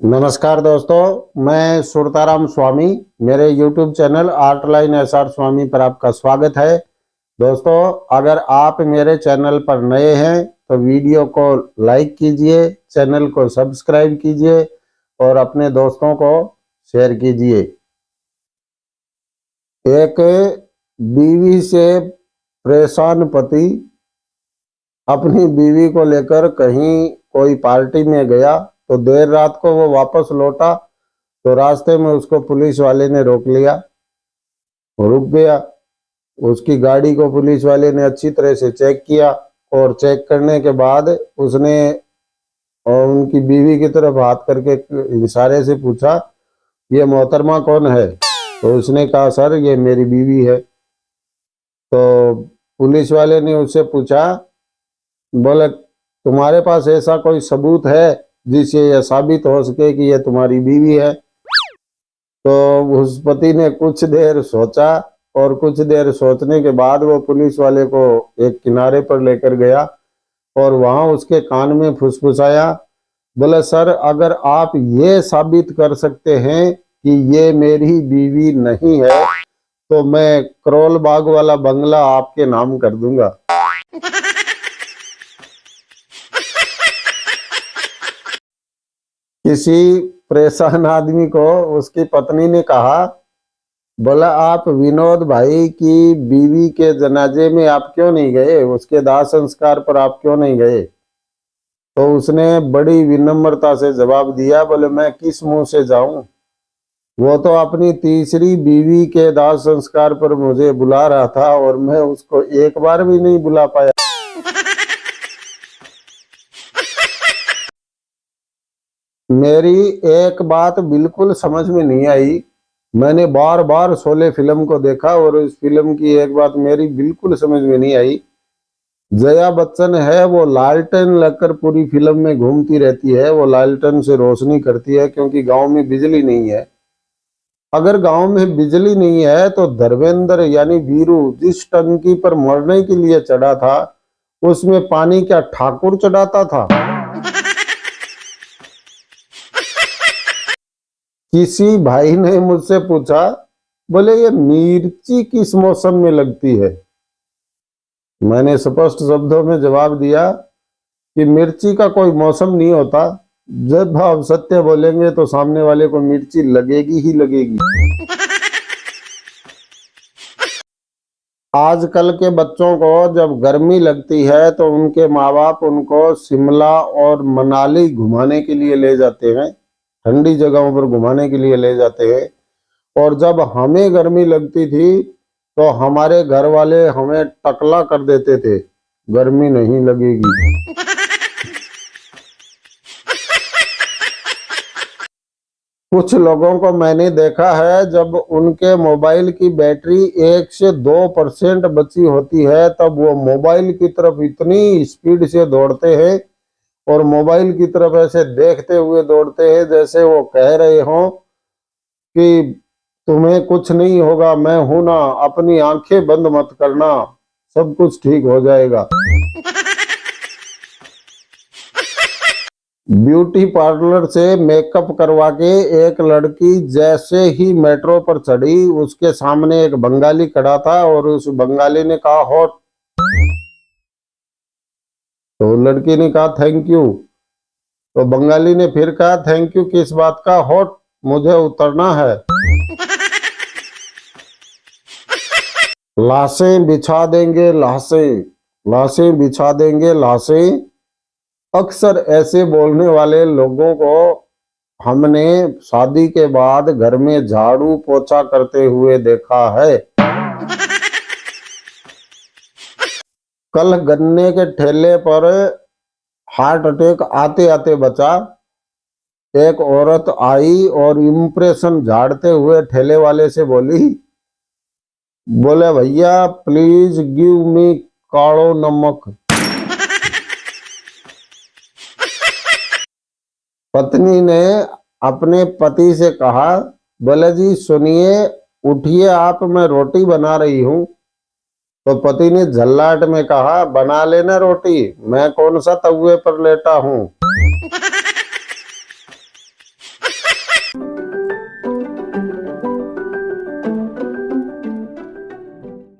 नमस्कार दोस्तों, मैं सुरताराम स्वामी। मेरे YouTube चैनल आर्टलाइन SR स्वामी पर आपका स्वागत है। दोस्तों, अगर आप मेरे चैनल पर नए हैं तो वीडियो को लाइक कीजिए, चैनल को सब्सक्राइब कीजिए और अपने दोस्तों को शेयर कीजिए। एक बीवी से परेशान पति अपनी बीवी को लेकर कहीं कोई पार्टी में गया तो देर रात को वो वापस लौटा तो रास्ते में उसको पुलिस वाले ने रोक लिया। रुक गया। उसकी गाड़ी को पुलिस वाले ने अच्छी तरह से चेक किया और चेक करने के बाद उसने उनकी बीवी की तरफ हाथ करके इशारे से पूछा, ये मोहतरमा कौन है? तो उसने कहा, सर ये मेरी बीवी है। तो पुलिस वाले ने उससे पूछा, बोले तुम्हारे पास ऐसा कोई सबूत है जिससे यह साबित हो सके कि यह तुम्हारी बीवी है? तो उस पति ने कुछ देर सोचा और कुछ देर सोचने के बाद वो पुलिस वाले को एक किनारे पर लेकर गया और वहां उसके कान में फुसफुसाया। बोले, सर अगर आप ये साबित कर सकते हैं कि ये मेरी बीवी नहीं है तो मैं करोल बाग वाला बंगला आपके नाम कर दूंगा। किसी परेशान आदमी को उसकी पत्नी ने कहा, बोला आप विनोद भाई की बीवी के जनाजे में आप क्यों नहीं गए, उसके दाह संस्कार पर आप क्यों नहीं गए? तो उसने बड़ी विनम्रता से जवाब दिया, बोले मैं किस मुंह से जाऊं, वो तो अपनी तीसरी बीवी के दाह संस्कार पर मुझे बुला रहा था और मैं उसको एक बार भी नहीं बुला पाया। मेरी एक बात बिल्कुल समझ में नहीं आई। मैंने बार बार शोले फिल्म को देखा और इस फिल्म की एक बात मेरी बिल्कुल समझ में नहीं आई। जया बच्चन है, वो लालटेन लेकर पूरी फिल्म में घूमती रहती है, वो लालटेन से रोशनी करती है क्योंकि गांव में बिजली नहीं है। अगर गांव में बिजली नहीं है तो धर्मेंद्र यानी वीरू जिस टंकी पर मरने के लिए चढ़ा था उसमें पानी क्या ठाकुर चढ़ाता था? किसी भाई ने मुझसे पूछा, बोले ये मिर्ची किस मौसम में लगती है? मैंने स्पष्ट शब्दों में जवाब दिया कि मिर्ची का कोई मौसम नहीं होता, जब आप सत्य बोलेंगे तो सामने वाले को मिर्ची लगेगी ही लगेगी। आजकल के बच्चों को जब गर्मी लगती है तो उनके माँ बाप उनको शिमला और मनाली घुमाने के लिए ले जाते हैं, ठंडी जगहों पर घुमाने के लिए ले जाते हैं। और जब हमें गर्मी लगती थी तो हमारे घर वाले हमें टकला कर देते थे, गर्मी नहीं लगेगी। कुछ लोगों को मैंने देखा है, जब उनके मोबाइल की बैटरी 1 से 2% बची होती है तब वो मोबाइल की तरफ इतनी स्पीड से दौड़ते हैं और मोबाइल की तरफ ऐसे देखते हुए दौड़ते हैं जैसे वो कह रहे हो कि तुम्हें कुछ नहीं होगा, मैं हूं ना, अपनी आंखें बंद मत करना, सब कुछ ठीक हो जाएगा। ब्यूटी पार्लर से मेकअप करवा के एक लड़की जैसे ही मेट्रो पर चढ़ी उसके सामने एक बंगाली खड़ा था और उस बंगाली ने कहा हॉट। तो लड़की ने कहा थैंक यू। तो बंगाली ने फिर कहा थैंक यू किस बात का? हॉट, मुझे उतरना है। लाशें बिछा देंगे लाशें, लाशें बिछा देंगे लाशें। अक्सर ऐसे बोलने वाले लोगों को हमने शादी के बाद घर में झाड़ू पोछा करते हुए देखा है। कल गन्ने के ठेले पर हार्ट अटैक आते आते बचा। एक औरत आई और इम्प्रेशन झाड़ते हुए ठेले वाले से बोली, बोले भैया प्लीज गिव मी कालो नमक। पत्नी ने अपने पति से कहा, बोले जी सुनिए, उठिए आप, मैं रोटी बना रही हूँ। तो पति ने झल्लाहट में कहा, बना लेना रोटी, मैं कौन सा तवे पर लेटा हूँ।